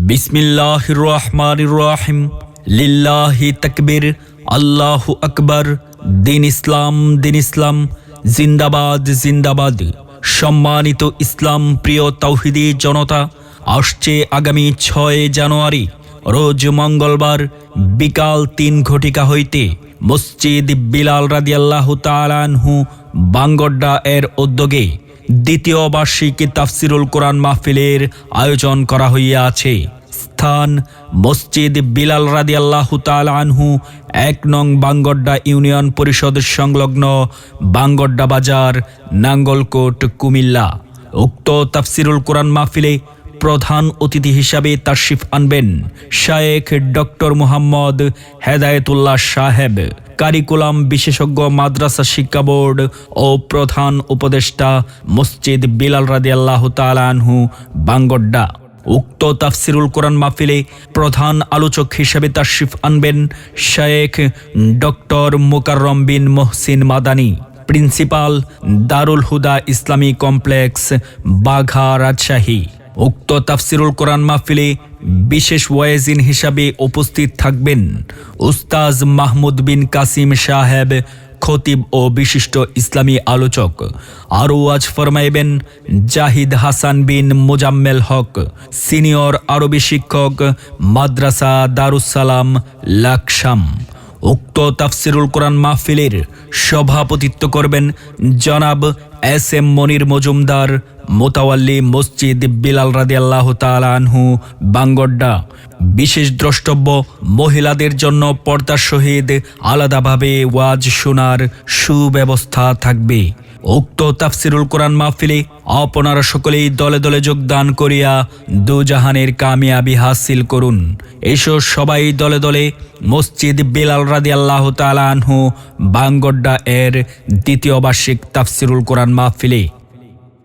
বিসমিল্লাহির রহমানির রহিম। লিল্লাহি তাকবীর, আল্লাহু আকবার। দিন ইসলাম, দিন ইসলাম, জিন্দাবাদ জিন্দাবাদ। সম্মানিত ইসলাম প্রিয় তাওহীদি জনতা, আসছে আগামী 6 জানুয়ারি রোজ মঙ্গলবার বিকাল 3 ঘটিকা হইতে মসজিদ বিলাল রাদিয়াল্লাহু তাআলা আনহু বাঙ্গড্ডা এর উদ্যোগে দ্বিতীয় বার্ষিক তাফসিরুল কোরআন মাহফিলের আয়োজন করা হইয়াছে। স্থান মসজিদ বিলাল রাদিয়াল্লাহু তাআলা আনহু, 1 নং বাঙ্গড্ডা ইউনিয়ন পরিষদ সংলগ্ন বাঙ্গড্ডা বাজার, নাঙ্গলকোট, কুমিল্লা। উক্ত তাফসিরুল কোরআন মাহফিলে প্রধান অতিথি হিসাবে তাশরিফ আনবেন শায়েখ ডক্টর মুহাম্মদ হেদায়েতুল্লাহ সাহেব, কারিকুলাম বিশেষজ্ঞ, মাদ্রাসা শিক্ষা বোর্ড ও প্রধান উপদেষ্টা মসজিদ বিলাল রাদিয়াল্লাহু তাআলা আনহু বাঙ্গড্ডা। উক্ত তাফসিরুল কোরআন মাহফিলে প্রধান আলোচক হিসেবে তাশরিফ আনবেন শায়েখ ডক্টর মুকাররম বিন মুহসিন মাদানী, প্রিন্সিপাল, দারুল হুদা ইসলামী কমপ্লেক্স, বাঘা, রাজশাহী। উক্ত তাফসিরুল কোরআন মাহফিলে বিশেষ ওয়াইজিন হিসাবে উপস্থিত থাকবেন উস্তাজ মাহমুদ বিন কাসিম সাহেব, খতিব ও বিশিষ্ট ইসলামী আলোচক। আরও ওয়াজ ফরমাইবেন জাহিদ হাসান বিন মোজাম্মেল হক, সিনিয়র আরবি শিক্ষক, মাদ্রাসা দারুসালাম, লাকসাম। উক্ত তাফসিরুল কোরআন মাহফিলের সভাপতিত্ব করবেন জনাব এস.এম. মনির মজুমদার, মোতাওয়াল্লি মসজিদ বিলাল রাদিয়াল্লাহু তাআলা আনহু বাঙ্গড্ডা। বিশেষ দ্রষ্টব্য, মহিলাদের জন্য পর্দার সহিত আলাদাভাবে ওয়াজ শোনার সুব্যবস্থা থাকবে। উক্ত তাফসিরুল কোরআন মাহফিলে আপনারা সকলেই দলে দলে যোগদান করিয়া দুজাহানের কামিয়াবি হাসিল করুন। এসো সবাই দলে দলে মসজিদ বিলাল রাদিয়াল্লাহু তাআলা আনহু বাঙ্গড্ডা এর দ্বিতীয় বার্ষিক তাফসিরুল কোরআন মাহফিলে।